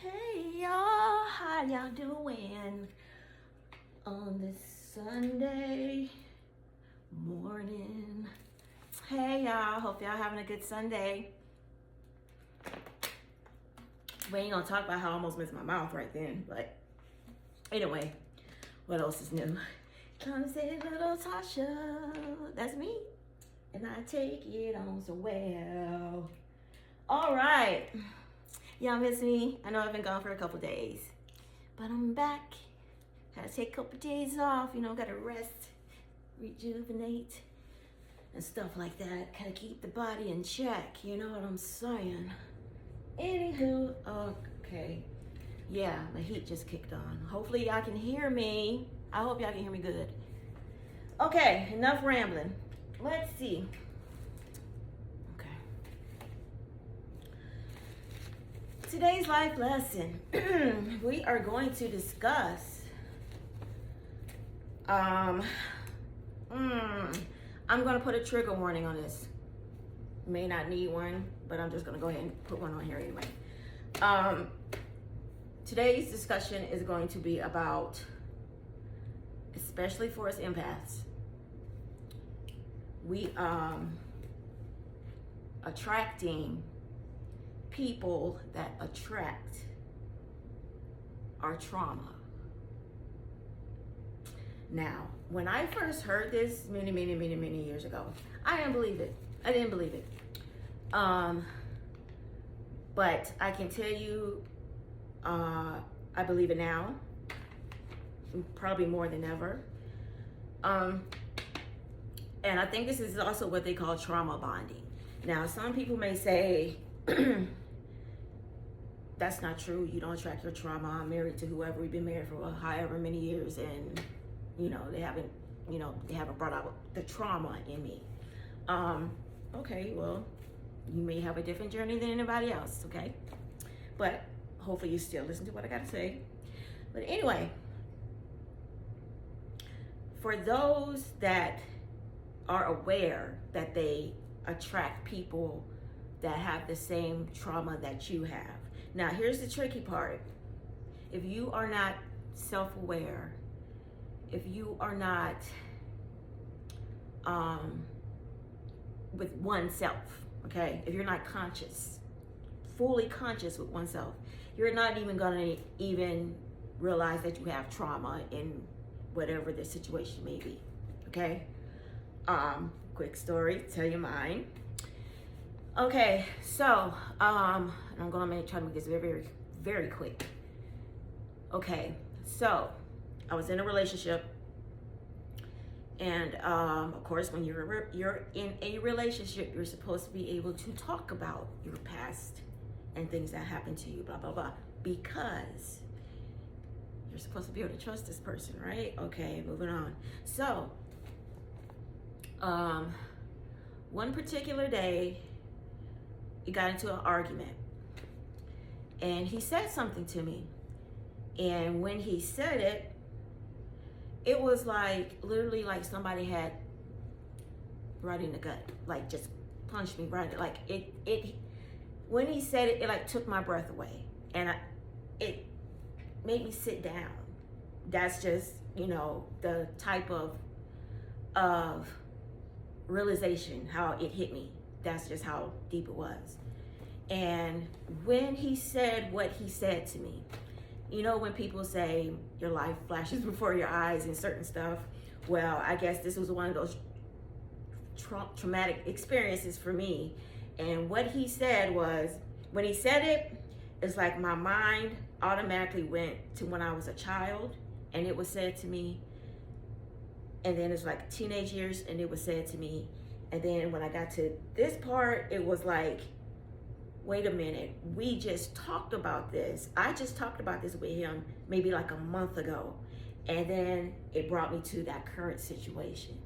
Hey y'all, how y'all doing on this Sunday morning? Hey y'all, hope y'all having a good Sunday. We ain't gonna talk about how I almost missed my mouth right then, but anyway, what else is new? Come say little Tasha, that's me, and I take it on so well. All right, y'all miss me. I know I've been gone for a couple days, but I'm back. Gotta take a couple days off, gotta rest, rejuvenate, and stuff like that. Gotta keep the body in check, you know what I'm saying? Anywho, okay. Yeah, my heat just kicked on. Hopefully y'all can hear me. I hope y'all can hear me good. Okay, enough rambling. Let's see. Okay. Today's life lesson. We are going to discuss I'm going to put a trigger warning on this. May not need one, but I'm just going to go ahead and put one on here anyway. Today's discussion is going to be about, especially for us empaths, we attracting people that attract our trauma. Now, when I first heard this many years ago, I didn't believe it. But I can tell you, I believe it now, probably more than ever. And I think this is also what they call trauma bonding. Now, some people may say, that's not true. You don't attract your trauma. I'm married to whoever. We've been married for however many years, and they haven't brought out the trauma in me. Okay, well, you may have a different journey than anybody else, okay? But hopefully you still listen to what I gotta say. But anyway, for those that are aware that they attract people that have the same trauma that you have. Now, here's the tricky part. If you are not self-aware, if you are not with oneself, okay? If you're not conscious, fully conscious with oneself, you're not even gonna even realize that you have trauma in whatever the situation may be, okay? Quick story, tell you mine. Okay, so, I'm gonna try to make this very quick. Okay, so, I was in a relationship, and of course, when you're in a relationship, you're supposed to be able to talk about your past and things that happened to you, blah blah blah, because you're supposed to be able to trust this person, right? Okay, moving on. So, one particular day, he got into an argument, and he said something to me, and when he said it, it was like literally like somebody had right in the gut, like just punched me right. Like it. When he said it, it like took my breath away, and it made me sit down. That's just the type of realization how it hit me. That's just how deep it was. And when he said what he said to me, when people say your life flashes before your eyes and certain stuff, well, I guess this was one of those traumatic experiences for me. And what he said was, when he said it, it's like my mind automatically went to when I was a child, and it was said to me. And then it's like teenage years, and it was said to me. And then when I got to this part, it was like, wait a minute, we just talked about this. I just talked about this with him maybe like a month ago. And then it brought me to that current situation.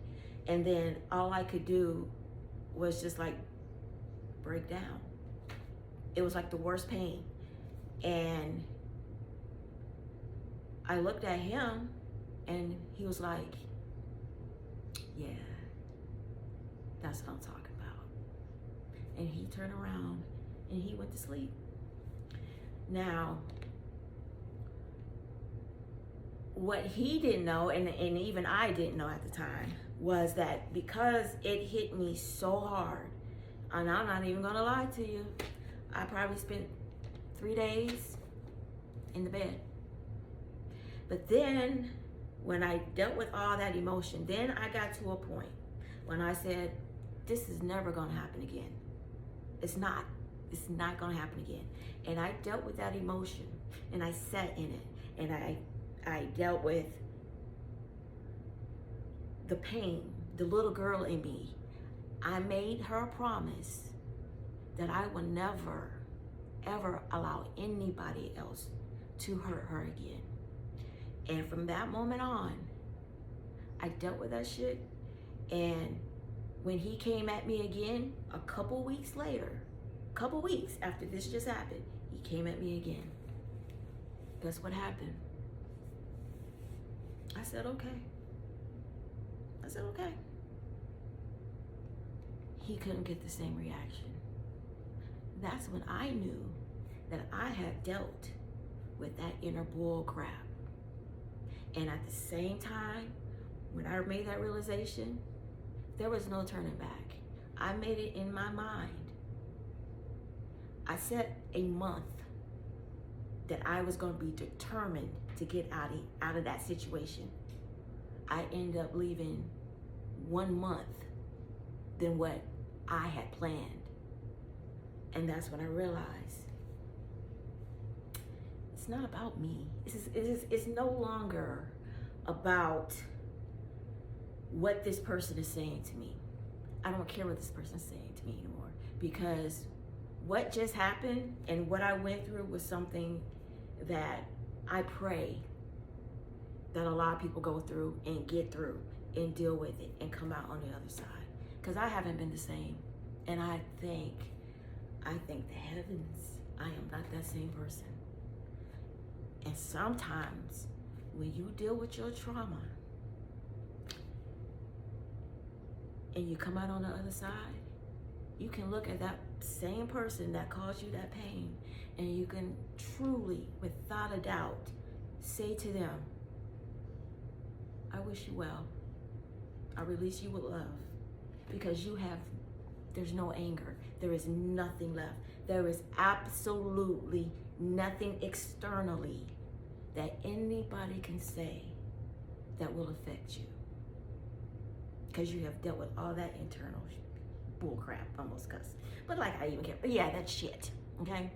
And then all I could do was just like break down. It was like the worst pain. And I looked at him, and he was like, yeah, that's what I'm talking about. And he turned around and he went to sleep. Now, what he didn't know, and even I didn't know at the time, was that because it hit me so hard, and I'm not even gonna lie to you, I probably spent 3 days in the bed. But then when I dealt with all that emotion, then I got to a point when I said, this is never gonna happen again. It's not gonna happen again. And I dealt with that emotion, and I sat in it, and I dealt with the pain, the little girl in me. I made her a promise that I would never, ever allow anybody else to hurt her again. And from that moment on, I dealt with that shit. And when he came at me again, a couple weeks after this just happened, he came at me again. Guess what happened? I said, okay. He couldn't get the same reaction. That's when I knew that I had dealt with that inner bull crap. And at the same time, when I made that realization, there was no turning back. I made it in my mind. I set a month that I was going to be determined to get out of that situation. I ended up leaving 1 month than what I had planned. And that's when I realized it's not about me. It's no longer about what this person is saying to me. I don't care what this person is saying to me anymore, because what just happened and what I went through was something that I pray that a lot of people go through and get through and deal with it and come out on the other side. Because I haven't been the same. And I thank the heavens I am not that same person. And sometimes when you deal with your trauma and you come out on the other side, you can look at that same person that caused you that pain, and you can truly, without a doubt, say to them, I wish you well. I release you with love, because there's no anger. There is nothing left. There is absolutely nothing externally that anybody can say that will affect you, because you have dealt with all that internal bullcrap, almost cuss. But like I even care. But yeah, that shit. Okay?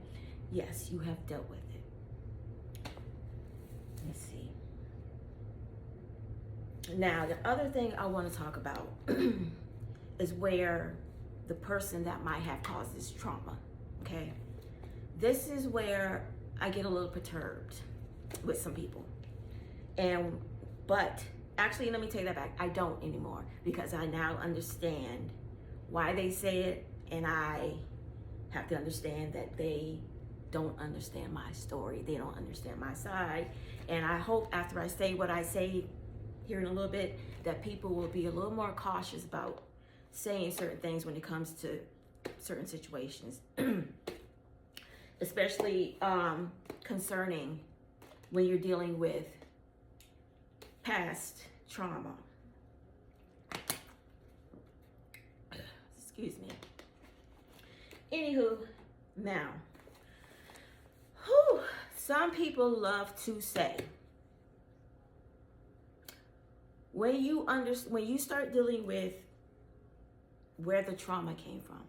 Yes, you have dealt with it. Let's see. Now, the other thing I want to talk about is where the person that might have caused this trauma, okay? This is where I get a little perturbed with some people. But actually, let me take that back. I don't anymore, because I now understand why they say it, and I have to understand that they don't understand my story. They don't understand my side. And I hope after I say what I say here in a little bit, that people will be a little more cautious about saying certain things when it comes to certain situations, especially concerning when you're dealing with past trauma. Excuse me. Anywho, now, some people love to say, when you start dealing with where the trauma came from,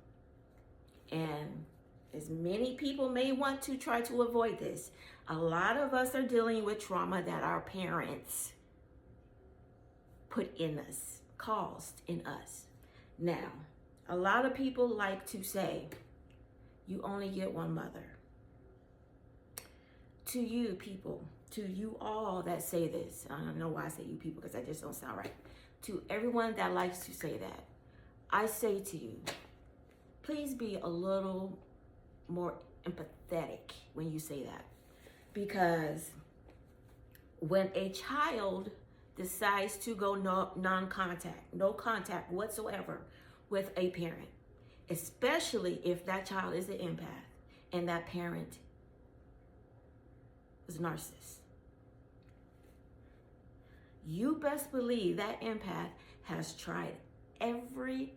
and as many people may want to try to avoid this, a lot of us are dealing with trauma that our parents put in us, caused in us. Now, a lot of people like to say, you only get one mother. To you people, to you all that say this, I don't know why I say you people, because that just don't sound right. To everyone that likes to say that, I say to you, please be a little more empathetic when you say that. Because when a child decides to go no contact whatsoever with a parent, especially if that child is an empath and that parent was a narcissist. You best believe that empath has tried every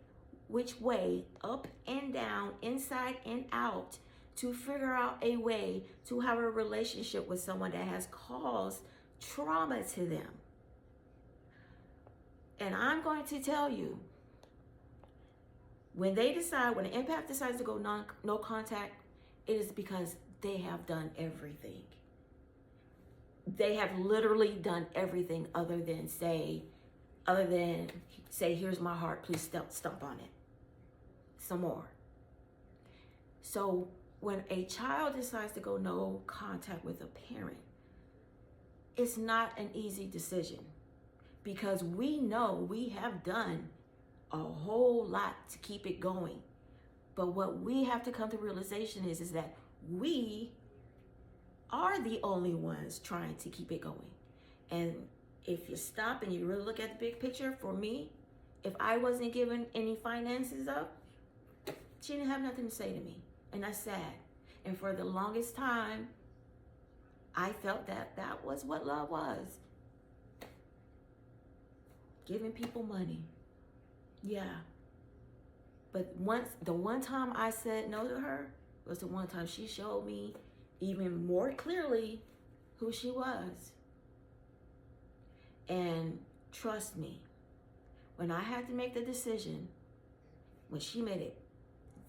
which way, up and down, inside and out, to figure out a way to have a relationship with someone that has caused trauma to them. And I'm going to tell you, when an empath decides to go no contact, it is because they have done everything. They have literally done everything other than say, here's my heart, please stomp on it. Some more. So when a child decides to go no contact with a parent, it's not an easy decision, because we know we have done a whole lot to keep it going. But what we have to come to realization is that we are the only ones trying to keep it going. And if you stop and you really look at the big picture, for me, if I wasn't giving any finances up, she didn't have nothing to say to me. And that's sad. And for the longest time, I felt that that was what love was. Giving people money. Yeah. But the one time I said no to her was the one time she showed me even more clearly who she was. And trust me, when I had to make the decision, when she made it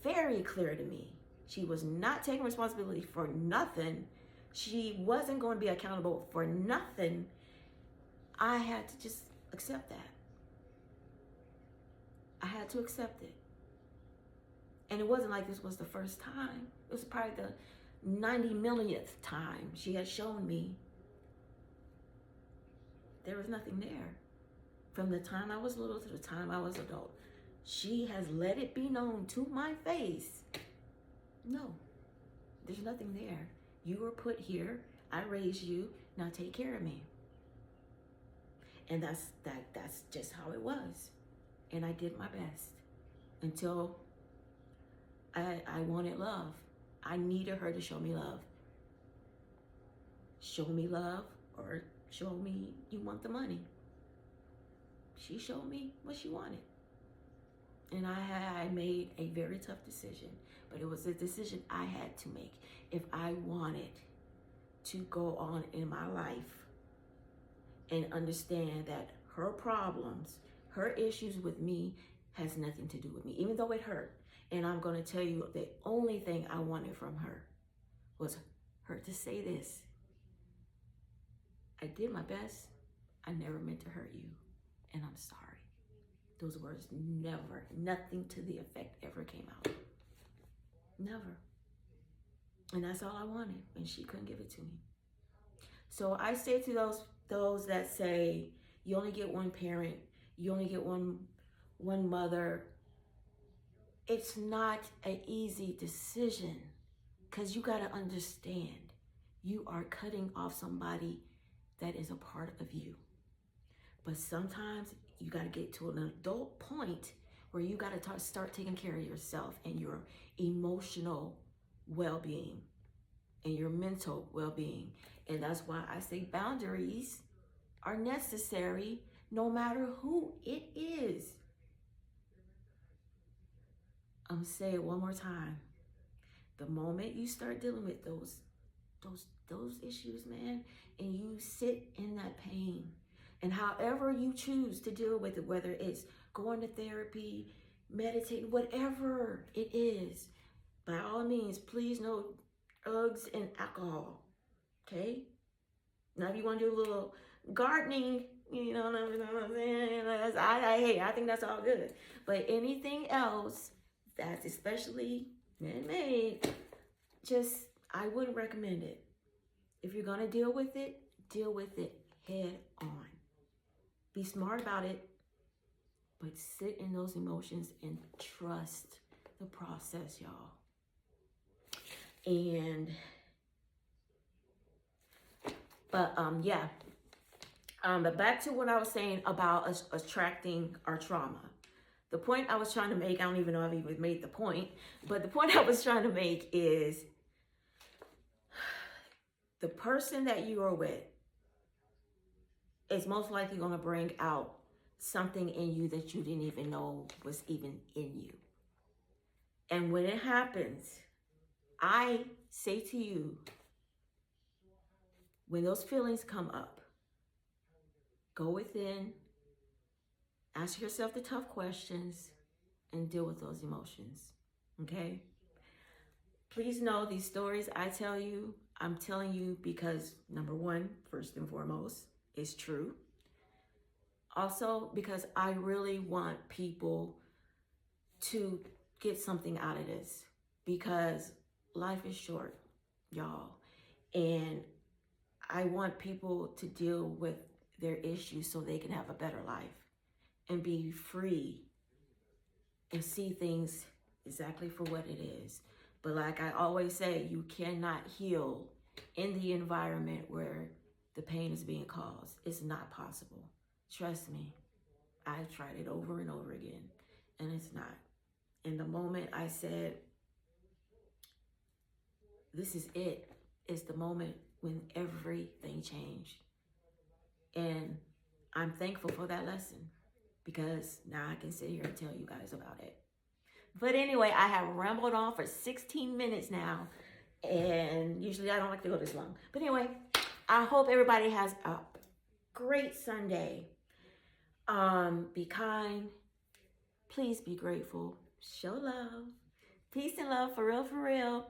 very clear to me, she was not taking responsibility for nothing. She wasn't going to be accountable for nothing. I had to just accept that. I had to accept it. And it wasn't like this was the first time. It was probably the 90 millionth time she had shown me there was nothing there. From the time I was little to the time I was adult, she has let it be known to my face, no, there's nothing there. You were put here, I raised you, now take care of me. And that's just how it was. And I did my best until I wanted love. I needed her to show me love. Show me love, or show me you want the money. She showed me what she wanted. And I made a very tough decision, but it was a decision I had to make if I wanted to go on in my life and understand that her problems, her issues with me has nothing to do with me, even though it hurt. And I'm going to tell you, the only thing I wanted from her was her to say this: I did my best. I never meant to hurt you, and I'm sorry. Those words never, nothing to the effect ever came out. Never. And that's all I wanted, and she couldn't give it to me. So I say to those that say you only get one parent, you only get one mother, it's not an easy decision, because you got to understand you are cutting off somebody that is a part of you. But sometimes you got to get to an adult point where you got to start taking care of yourself and your emotional well-being and your mental well-being. And that's why I say boundaries are necessary no matter who it is. I'm gonna say it one more time. The moment you start dealing with those issues, man, and you sit in that pain, and however you choose to deal with it, whether it's going to therapy, meditating, whatever it is, by all means, please no drugs and alcohol, okay? Now, if you want to do a little gardening, you know what I'm saying? I think that's all good. But anything else that's especially man-made, I wouldn't recommend it. If you're going to deal with it head on. Be smart about it, but sit in those emotions and trust the process, y'all. But back to what I was saying about us attracting our trauma. The point I was trying to make, I don't even know if I even made the point, but the point I was trying to make is the person that you are with is most likely going to bring out something in you that you didn't even know was even in you. And when it happens, I say to you, when those feelings come up, go within, ask yourself the tough questions, and deal with those emotions, okay? Please know these stories I tell you, I'm telling you because, number one, first and foremost, it's true. Also, because I really want people to get something out of this, because life is short, y'all. And I want people to deal with their issues so they can have a better life and be free and see things exactly for what it is. But like I always say, you cannot heal in the environment where the pain is being caused. It's not possible. Trust me. I've tried it over and over again, and it's not. In the moment I said, this is it, it's the moment when everything changed. And I'm thankful for that lesson, because now I can sit here and tell you guys about it. But anyway, I have rambled on for 16 minutes now, and usually I don't like to go this long. But anyway, I hope everybody has a great Sunday. Be kind. Please be grateful. Show love. Peace and love, for real, for real.